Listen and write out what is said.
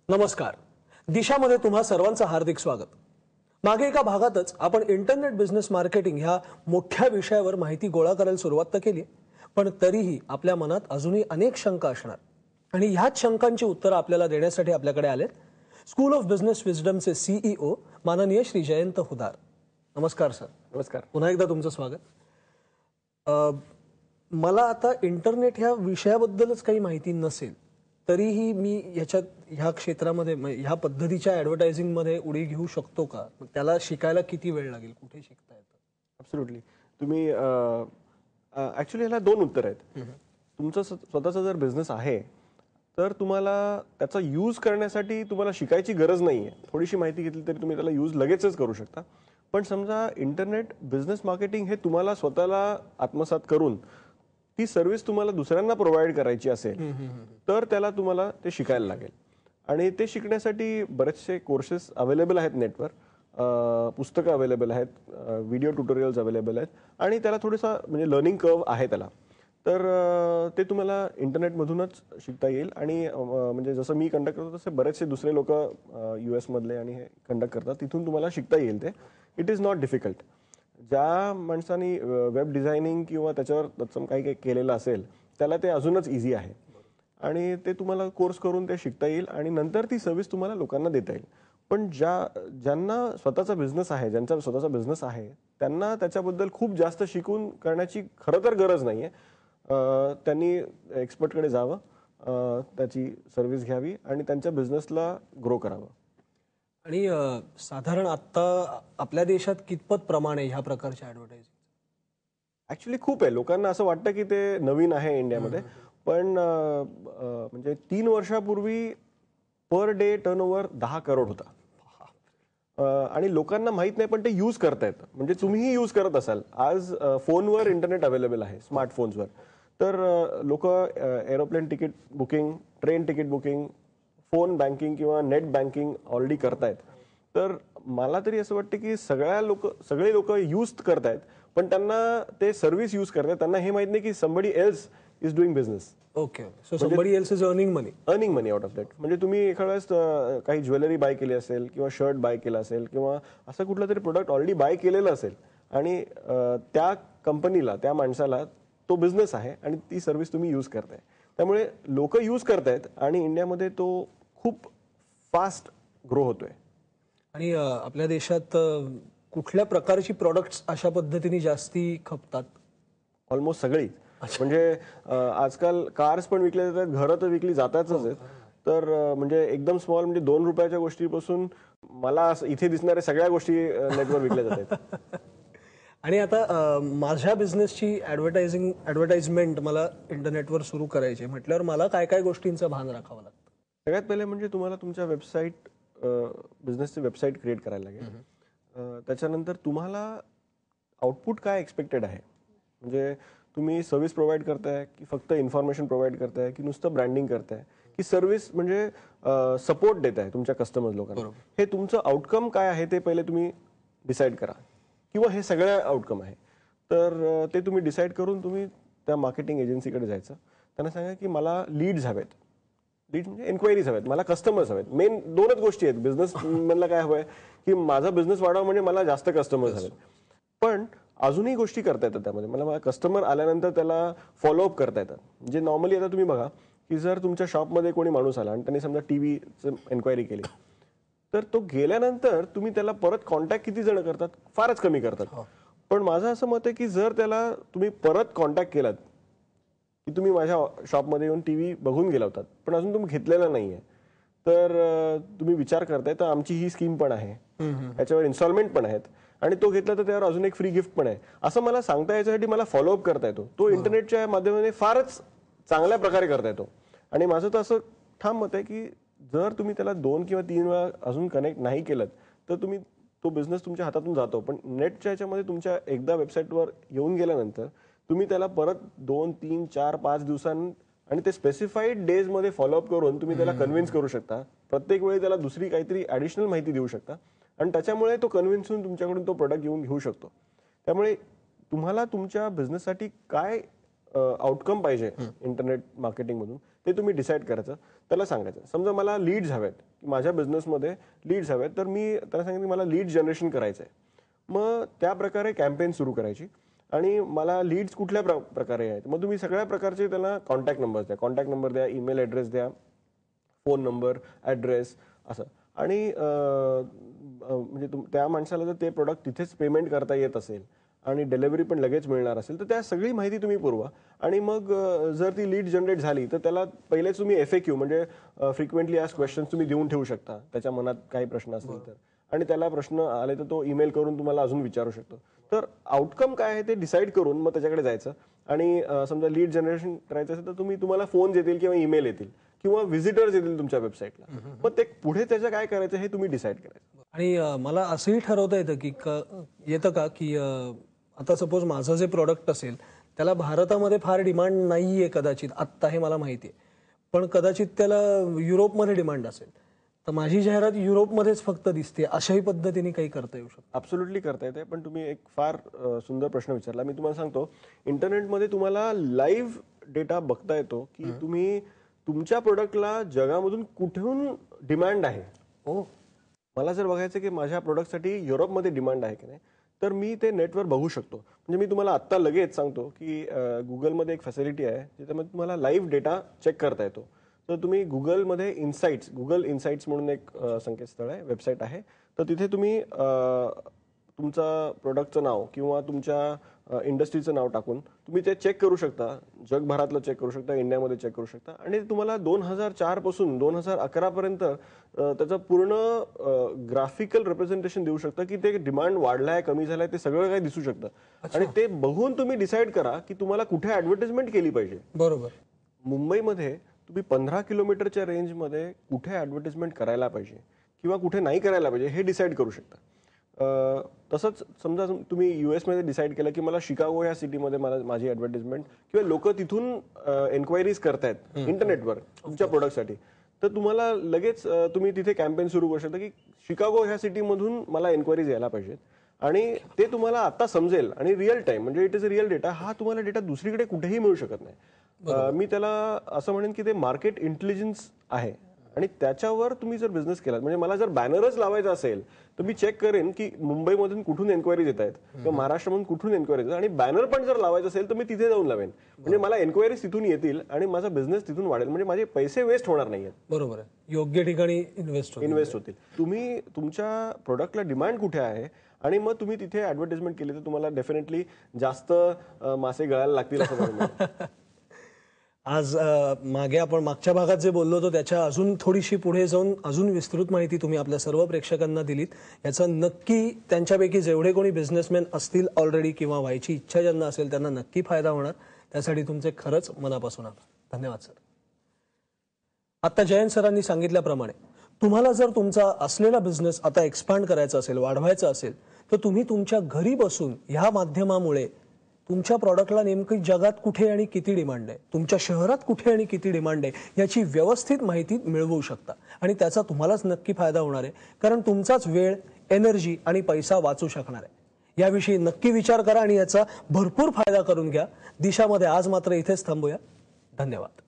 नमस्कार. दिशामध्ये तुम्हा सर्वांचं हार्दिक स्वागत. मागे एका भागातच आपण इंटरनेट बिझनेस मार्केटिंग ह्या मोठ्या विषयावर माहिती गोळा करायला सुरुवात तर केली, पण तरीही आपल्या मनात अजूनही अनेक शंका असणार आणि ह्याच शंकांची उत्तरं आपल्याला देण्यासाठी आपल्याकडे आलेत स्कूल ऑफ बिझनेस विजडमचे सीईओ माननीय श्री जयंत हुदार. नमस्कार सर. नमस्कार. पुन्हा एकदा तुमचं स्वागत. मला आता इंटरनेट ह्या विषयाबद्दलच काही माहिती नसेल तरीही मी ह्या क्षेत्रामध्ये ह्या पद्धतीच्या ऍडव्हर्टायझिंग मध्ये उडी घेऊ शकतो का? त्याला शिकायला किती वेळ लागेल? कुठे शिकता येतं? ॲब्सोल्युटली. तुम्ही ॲक्च्युली ह्याला दोन उत्तर आहेत. तुमचा स्वतःचा जर बिझनेस आहे तर तुम्हाला त्याचा यूज करण्यासाठी तुम्हाला शिकायची गरज नाही आहे. थोडीशी माहिती घेतली तरी तुम्ही त्याला यूज लगेचच करू शकता. पण समजा इंटरनेट बिझनेस मार्केटिंग हे तुम्हाला स्वतःला आत्मसात करून ती सर्व्हिस तुम्हाला दुसऱ्यांना प्रोव्हाइड करायची असेल तर त्याला तुम्हाला ते शिकायला लागेल. आणि ते शिकण्यासाठी बरेचसे कोर्सेस अवेलेबल आहेत नेटवर, पुस्तकं अवेलेबल आहेत, व्हिडिओ ट्युटोरियल्स अवेलेबल आहेत आणि त्याला थोडासा म्हणजे लर्निंग कर्व आहे त्याला. तर ते तुम्हाला इंटरनेटमधूनच शिकता येईल. आणि म्हणजे जसं मी कंडक्ट करतो तसे बरेचसे दुसरे लोक US मधले आणि हे कंडक्ट करतात, तिथून तुम्हाला शिकता येईल. ते इट इज नॉट डिफिकल्ट. ज्या माणसांनी वेब डिझायनिंग किंवा त्याच्यावर तत्सम काही काही केलेलं असेल त्याला ते अजूनच इझी आहे आणि ते तुम्हाला कोर्स करून ते शिकता येईल आणि नंतर ती सर्व्हिस तुम्हाला लोकांना देता येईल. पण ज्यांना स्वतःचा बिझनेस आहे, ज्यांचा स्वतःचा बिझनेस आहे त्यांना त्याच्याबद्दल खूप जास्त शिकून करण्याची खरं तर गरज नाही आहे. त्यांनी एक्सपर्टकडे जावं, त्याची सर्व्हिस घ्यावी आणि त्यांच्या बिझनेसला ग्रो करावं. आणि साधारण आता आपल्या देशात कितपत प्रमाण आहे ह्या प्रकारच्या ऍडव्हर्टायझिंग? ऍक्च्युली खूप आहे. लोकांना असं वाटतं की ते नवीन आहे इंडियामध्ये, पण म्हणजे 3 वर्षापूर्वी पर डे टर्नओव्हर 10 करोड होता. आणि लोकांना माहित नाही पण ते यूज करतायत. म्हणजे तुम्हीही यूज करत असाल. आज फोनवर इंटरनेट अवेलेबल आहे, स्मार्टफोन्सवर. तर लोक aeroplane ticket booking, train ticket booking, phone banking किंवा नेट बँकिंग ऑलरेडी करतायत. तर मला तरी असं वाटतं की सगळे लोक यूज करतायत, पण त्यांना ते सर्व्हिस यूज करतायत. त्यांना हे माहित नाही की somebody else is doing business. Okay. So somebody else is earning money out of that. म्हणजे तुम्ही एखाद्या वेळेस काही ज्वेलरी बाय केली असेल किंवा शर्ट बाय केला असेल किंवा असं कुठलं तरी प्रोडक्ट ऑलरेडी बाय केलेलं असेल आणि त्या कंपनीला, त्या माणसाला तो बिझनेस आहे आणि ती सर्व्हिस तुम्ही यूज करताय. त्यामुळे लोक यूज करतायत आणि इंडियामध्ये तो खूप फास्ट ग्रो होतोय. आणि आपल्या देशात कुठल्या प्रकारची प्रोडक्ट्स अशा पद्धतीने जास्ती खपतात? ऑलमोस्ट सगळी. म्हणजे आजकाल कार्स पण विकल्या जातात, घरं तर विकली जातातच आहेत. तर म्हणजे एकदम स्मॉल म्हणजे 2 रुपयाच्या गोष्टीपासून मला इथे दिसणाऱ्या सगळ्या गोष्टी नेटवर विकल्या जातात. आणि आता माझ्या बिझनेसची ऍडव्हर्टाइजमेंट मला इंटरनेटवर सुरू करायची म्हटल्यावर मला काय काय गोष्टींचं भान राखावं लागतं? सगळ्यात पहिले म्हणजे तुम्हाला तुमच्या बिझनेसची वेबसाईट क्रिएट करायला लागेल. त्याच्यानंतर तुम्हाला आउटपुट काय एक्सपेक्टेड आहे, म्हणजे तुम्ही सर्व्हिस प्रोव्हाइड करताय की फक्त इन्फॉर्मेशन प्रोव्हाइड करताय की नुसतं ब्रँडिंग करताय की सर्व्हिस म्हणजे सपोर्ट देत आहे तुमच्या कस्टमर्स लोकांना. हे तुमचं आउटकम काय आहे ते पहिले तुम्ही डिसाईड करा, किंवा हे सगळं आउटकम आहे. तर ते तुम्ही डिसाईड करून तुम्ही त्या मार्केटिंग एजन्सीकडे जायचं. त्यांना सांगा की मला लीड्स हवेत. लीड म्हणजे एन्क्वायरीज हवेत, मला कस्टमर्स हवेत. मेन 2च गोष्टी आहेत. बिझनेस मधला काय हवंय की माझा बिझनेस वाढावा म्हणजे मला जास्त कस्टमर्स हवेत. पण अजूनही गोष्टी करता येतात त्यामध्ये. मला कस्टमर आल्यानंतर त्याला फॉलोअप करता येतात. म्हणजे नॉर्मली आता तुम्ही बघा की जर तुमच्या शॉपमध्ये कोणी माणूस आला आणि त्यांनी समजा टीव्हीचं एन्क्वायरी केली, तर तो गेल्यानंतर तुम्ही त्याला परत कॉन्टॅक्ट किती जण करतात? फारच कमी करतात. पण माझं असं मत आहे की जर त्याला तुम्ही परत कॉन्टॅक्ट केलात की तुम्ही माझ्या शॉपमध्ये येऊन टीव्ही बघून गेला होतात पण अजून तुम्ही घेतलेला नाहीये, तर तुम्ही विचार करताय तर आमची ही स्कीम पण आहे, त्याच्यावर इन्स्टॉलमेंट पण आहेत आणि तो घेतला तर त्यावर अजून एक फ्री गिफ्ट पण आहे, असं मला सांगता याच्यासाठी मला फॉलोअप करता येतो. तो इंटरनेटच्या माध्यमाने फारच चांगल्या प्रकारे करता येतो. आणि माझं तर असं ठाम मत आहे की जर तुम्ही त्याला 2 किंवा 3 वेळा अजून कनेक्ट नाही केलं तर तुम्ही तो बिझनेस तुमच्या हातातून जातो. पण नेटच्या याच्यामध्ये तुमच्या एकदा वेबसाईटवर येऊन गेल्यानंतर तुम्ही त्याला परत 2, 3, 4, 5 दिवसांनी आणि ते स्पेसिफाईड डेजमध्ये फॉलोअप करून तुम्ही त्याला कन्व्हिन्स करू शकता. प्रत्येक वेळी त्याला दुसरी काहीतरी ॲडिशनल माहिती देऊ शकता आणि त्याच्यामुळे तो कन्व्हिन्स होऊन तुमच्याकडून तो प्रोडक्ट घेऊ शकतो. त्यामुळे तुम्हाला तुमच्या बिझनेससाठी काय आउटकम पाहिजे इंटरनेट मार्केटिंगमधून ते तुम्ही डिसाईड करायचं. त्याला सांगायचं समजा मला लीड्स हवेत, माझ्या बिझनेसमध्ये लीड्स हवेत, तर मी त्यांना सांगितलं की मला लीड जनरेशन करायचं आहे. मग त्या प्रकारे कॅम्पेन सुरू करायची. आणि मला लीड्स कुठल्या प्रकारे आहेत, मग तुम्ही सगळ्या प्रकारचे त्याला कॉन्टॅक्ट नंबर द्या, ईमेल ॲड्रेस द्या, फोन नंबर, ॲड्रेस असं. आणि म्हणजे त्या माणसाला जर ते प्रोडक्ट तिथेच पेमेंट करता येत असेल आणि डिलिव्हरी पण लगेच मिळणार असेल, तर त्या सगळी माहिती तुम्ही पुरवा. आणि मग जर ती लीड जनरेट झाली तर त्याला पहिलेच तुम्ही FAQ म्हणजे फ्रिक्वेंटली आस्क्ड क्वेश्चन्स तुम्ही देऊन ठेवू शकता, त्याच्या मनात काही प्रश्न असतील तर. आणि त्याला प्रश्न आले तर तो ईमेल करून तुम्हाला अजून विचारू शकतो. तर आउटकम काय आहे ते डिसाईड करून मग त्याच्याकडे जायचं. आणि समजा लीड जनरेशन करायचं असेल तर तुम्हाला फोन्स येतील किंवा ईमेल येतील किंवा व्हिजिटर्स येतील तुमच्या वेबसाईटला. मग ते पुढे त्याचं काय करायचं हे तुम्ही डिसाईड करायचं. आणि मला असंही ठरवता येतं की आता सपोज माझं जे प्रोडक्ट असेल त्याला भारतामध्ये फार डिमांड नाहीये कदाचित, आत्ता हे मला माहिती आहे, पण कदाचित त्याला युरोपमध्ये डिमांड असेल, तर माझी जाहिरात युरोपमध्येच फक्त दिसते, अशाही पद्धतीने काही करता येऊ शकतं? ॲब्सोल्युटली करता येते. पण तुम्ही एक फार सुंदर प्रश्न विचारला. मी तुम्हाला सांगतो, इंटरनेटमध्ये तुम्हाला लाईव्ह डेटा बघता येतो की तुम्ही तुमच्या प्रोडक्टला जगामधून कुठून डिमांड आहे. मला जर बघायचं की माझ्या प्रोडक्टसाठी युरोपमध्ये डिमांड आहे की नाही, तर मी ते नेटवर बघू शकतो. म्हणजे मी तुम्हाला आत्ता लगेच सांगतो की गुगलमध्ये एक फॅसिलिटी आहे ज्याच्यामध्ये तुम्हाला लाईव्ह डेटा चेक करता येतो. तर तुम्ही गुगलमध्ये गुगल इन्साइट्स म्हणून एक संकेतस्थळ आहे, वेबसाईट आहे. तर तिथे तुम्ही तुमचा प्रोडक्टचं नाव किंवा तुमच्या इंडस्ट्रीचं नाव टाकून तुम्ही ते चेक करू शकता. जगभरातलं चेक करू शकता, इंडियामध्ये चेक करू शकता. आणि तुम्हाला 2004 पासून 2011 पर्यंत त्याचं पूर्ण ग्राफिकल रिप्रेझेंटेशन देऊ शकतं की ते डिमांड वाढलाय, कमी झालाय, ते सगळं काही दिसू शकतं. आणि ते बघून तुम्ही डिसाईड करा की तुम्हाला कुठे ऍडव्हर्टाइजमेंट केली पाहिजे. बरोबर. मुंबईमध्ये तुम्ही 15 किलोमीटरच्या रेंजमध्ये कुठे ऍडव्हर्टाइजमेंट करायला पाहिजे किंवा कुठे नाही करायला पाहिजे हे डिसाईड करू शकता. तसंच समजा तुम्ही US मध्ये डिसाईड केलं की मला शिकागो या सिटीमध्ये माझी ऍडव्हर्टाइजमेंट किंवा लोक तिथून एन्क्वायरीज करतायत इंटरनेटवर तुमच्या प्रोडक्टसाठी, तर तुम्हाला लगेच तुम्ही तिथे कॅम्पेन सुरू करू शकता की शिकागो ह्या सिटीमधून मला एन्क्वायरीज यायला पाहिजेत. आणि ते तुम्हाला आता समजेल. आणि रिअल टाइम म्हणजे it is a real data. हा तुम्हाला डेटा दुसरीकडे कुठेही मिळू शकत नाही. मी त्याला असं म्हणेन की ते मार्केट इंटेलिजन्स आहे. आणि त्याच्यावर तुम्ही जर बिझनेस केलात, म्हणजे मला जर बॅनरच लावायचा असेल तर मी चेक करेन की मुंबईमधून कुठून एन्क्वायरीज येत आहेत किंवा महाराष्ट्रामधून कुठून एन्क्वायरीज येतात. आणि बॅनर पण जर लावायचं असेल तर मी तिथे जाऊन लावेन. म्हणजे मला एन्क्वायरीज तिथून येतील आणि माझा बिझनेस तिथून वाढेल. म्हणजे माझे पैसे वेस्ट होणार नाहीयेत. बरोबर आहे. योग्य ठिकाणी इन्व्हेस्ट होतील. तुम्ही तुमच्या प्रोडक्टला डिमांड कुठे आहे आणि मग तुम्ही तिथे ऍडव्हर्टाइजमेंट केली तर तुम्हाला डेफिनेटली जास्त मासे गळायला लागतील असं मला वाटतं. आज मागे आपण मागच्या भागात जे बोललो होतो त्याच्या अजून थोडीशी पुढे जाऊन अजून विस्तृत माहिती तुम्ही आपल्या सर्व प्रेक्षकांना दिलीत. याचा नक्की त्यांच्यापैकी जेवढे कोणी बिझनेसमॅन असतील ऑलरेडी किंवा व्हायची इच्छा ज्यांना असेल त्यांना नक्की फायदा होणार. त्यासाठी तुमचे खरंच मनापासून आभार. धन्यवाद सर. आता जयंत सरांनी सांगितल्याप्रमाणे तुम्हाला जर तुमचा असलेला बिझनेस आता एक्सपांड करायचा असेल, वाढवायचा असेल, तर तुम्ही तुमच्या घरी बसून ह्या माध्यमामुळे तुमच्या प्रॉडक्टला नेमकी जगात कुठे आणि किती डिमांड आहे, तुमच्या शहरात कुठे आणि किती डिमांड आहे याची व्यवस्थित माहिती मिळवू शकता. आणि त्याचा तुम्हालाच नक्की फायदा होणार आहे, कारण तुमचाच वेळ, एनर्जी आणि पैसा वाचू शकणार आहे. याविषयी नक्की विचार करा आणि याचा भरपूर फायदा करून घ्या. दिशामध्ये आज मात्र इथेच थांबूया. धन्यवाद.